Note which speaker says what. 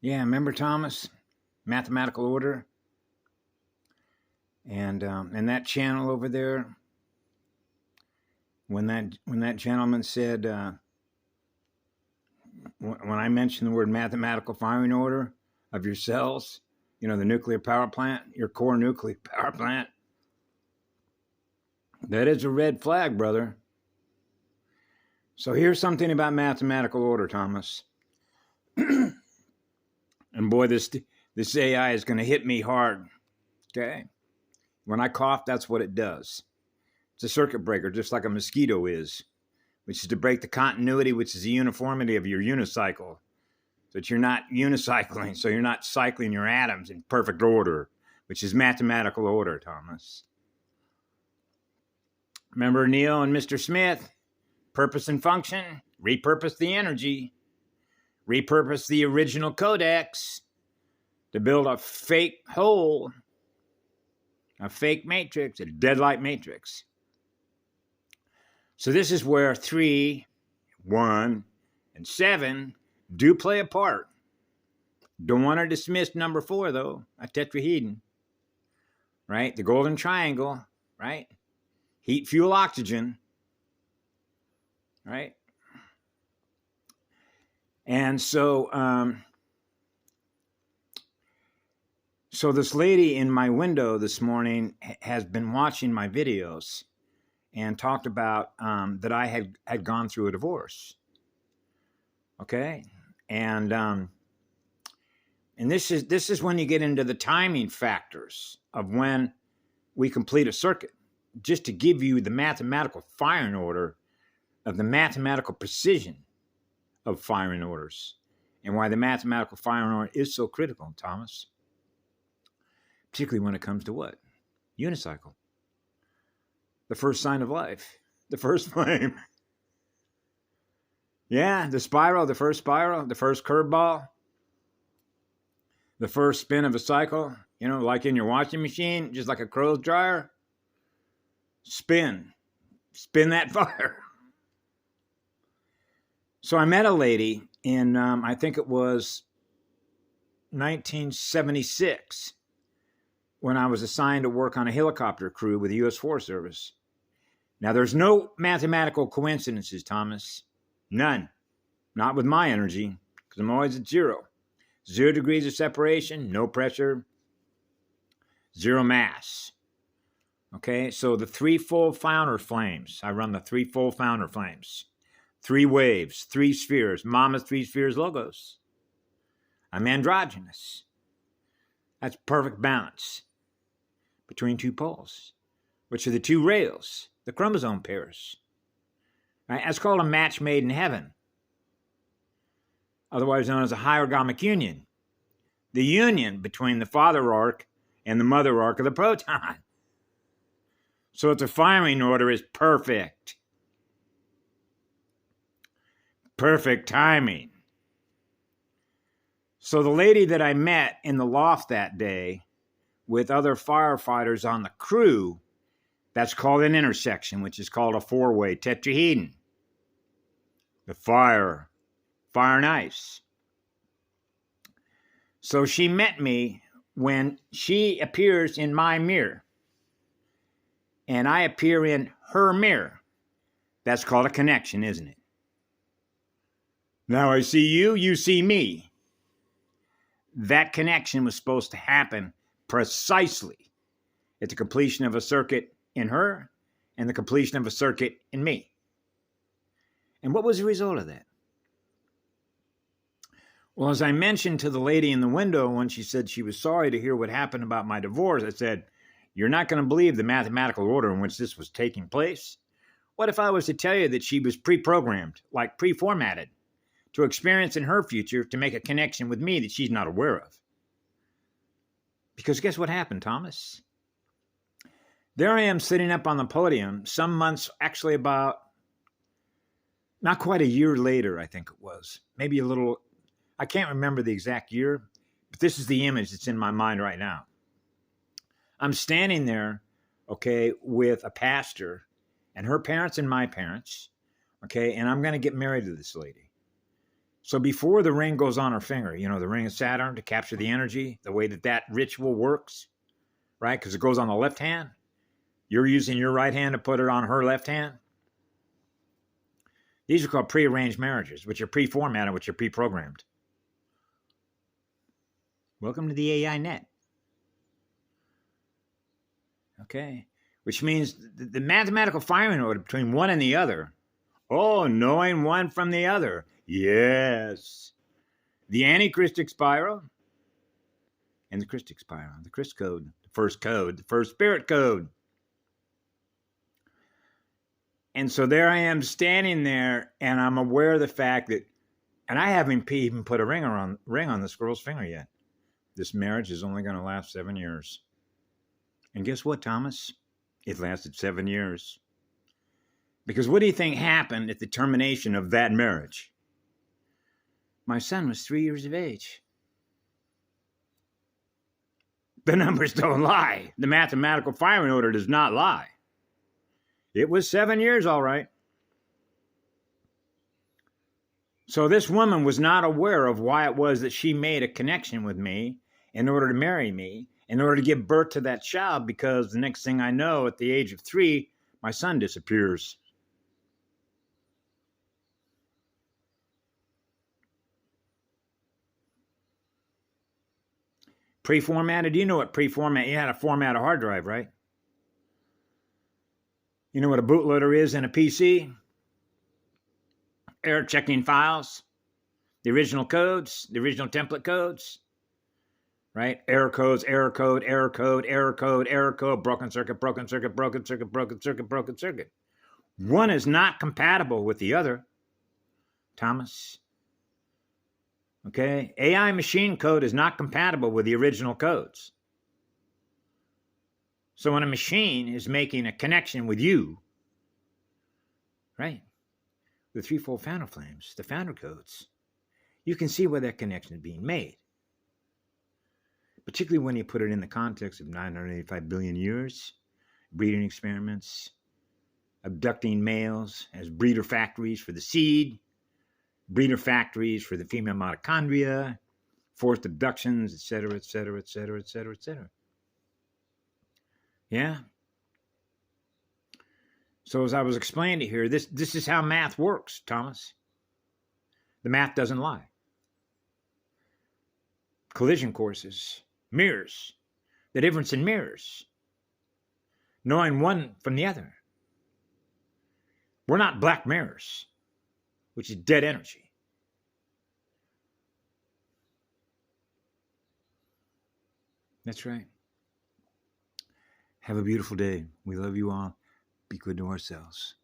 Speaker 1: Yeah, remember Thomas? Mathematical order. And that channel over there, when that gentleman said, when I mentioned the word mathematical firing order of your cells, the nuclear power plant, your core nuclear power plant, that is a red flag, brother. So here's something about mathematical order, Thomas. And boy, this AI is going to hit me hard. Okay, when I cough, that's what it does. It's a circuit breaker, just like a mosquito is, which is to break the continuity, which is the uniformity of your unicycle, so that you're not unicycling, so you're not cycling your atoms in perfect order, which is mathematical order, Thomas. Remember Neo and Mr. Smith? Purpose and function, repurpose the energy, repurpose the original codex to build a fake whole, a fake matrix, a deadlight matrix. So this is where 3, 1, and 7 do play a part. Don't want to dismiss number 4, though, a tetrahedron, right? The golden triangle, right? Heat, fuel, oxygen, right? And so, so this lady in my window this morning has been watching my videos and talked about that I had gone through a divorce. Okay, and this is when you get into the timing factors of when we complete a circuit, just to give you the mathematical firing order of the mathematical precision of firing orders, and why the mathematical firing order is so critical, Thomas. Particularly when it comes to what? Unicycle. The first sign of life. The first flame. Yeah, the spiral, the first curveball. The first spin of a cycle. Like in your washing machine, just like a clothes dryer. Spin that fire. So I met a lady in, I think it was 1976, when I was assigned to work on a helicopter crew with the U.S. Forest Service. Now, there's no mathematical coincidences, Thomas. None. Not with my energy, because I'm always at 0. 0 degrees of separation, no pressure, 0 mass. Okay, so the 3-fold founder flames. I run the 3-fold founder flames. 3 waves, 3 spheres. Mama's 3 spheres logos. I'm androgynous. That's perfect balance between 2 poles, which are the 2 rails, the chromosome pairs. Right? That's called a match made in heaven, otherwise known as a hierogamic union. The union between the father arc and the mother arc of the proton. So its firing order is perfect. Perfect timing. So the lady that I met in the loft that day with other firefighters on the crew, that's called an intersection, which is called a 4-way tetrahedron. The fire and ice. So she met me when she appears in my mirror and I appear in her mirror. That's called a connection, isn't it? Now I see you, you see me. That connection was supposed to happen precisely at the completion of a circuit in her and the completion of a circuit in me. And what was the result of that? Well, as I mentioned to the lady in the window when she said she was sorry to hear what happened about my divorce, I said, you're not going to believe the mathematical order in which this was taking place. What if I was to tell you that she was pre-programmed, like pre-formatted, to experience in her future to make a connection with me that she's not aware of? Because guess what happened, Thomas? There I am sitting up on the podium some months, actually about, not quite a year later, I think it was. Maybe a little, I can't remember the exact year, but this is the image that's in my mind right now. I'm standing there, okay, with a pastor and her parents and my parents, okay, and I'm going to get married to this lady. So before the ring goes on her finger, the ring of Saturn to capture the energy, the way that ritual works, right? Because it goes on the left hand. You're using your right hand to put it on her left hand. These are called prearranged marriages, which are pre-formatted, which are pre-programmed. Welcome to the AI net. Okay. Which means the mathematical firing order between one and the other. Oh, knowing one from the other. Yes. The anti-Christic spiral and the Christic spiral, the Christ code, the first spirit code. And so there I am standing there, and I'm aware of the fact that, and I haven't even put a ring on this girl's finger yet. This marriage is only going to last 7 years. And guess what, Thomas? It lasted 7 years. Because what do you think happened at the termination of that marriage? My son was 3 years of age. The numbers don't lie. The mathematical firing order does not lie. It was 7 years, all right. So this woman was not aware of why it was that she made a connection with me in order to marry me, in order to give birth to that child, because the next thing I know, at the age of 3, my son disappears. Pre-formatted, you know what pre-format, you had to format a hard drive, right? You know what a bootloader is in a PC? Error checking files, the original codes, the original template codes, right? Error codes, error code, error code, error code, error code, broken circuit, broken circuit, broken circuit, broken circuit, broken circuit. One is not compatible with the other, Thomas. Okay? AI machine code is not compatible with the original codes. So when a machine is making a connection with you, right, the threefold founder flames, the founder codes, you can see where that connection is being made. Particularly when you put it in the context of 985 billion years, breeding experiments, abducting males as breeder factories for the seed, breeder factories for the female mitochondria, forced abductions, etc., etc., etc., etc., etc. Yeah? So as I was explaining here, this is how math works, Thomas. The math doesn't lie. Collision courses, mirrors, the difference in mirrors, knowing one from the other. We're not black mirrors, which is dead energy. That's right. Have a beautiful day. We love you all. Be good to ourselves.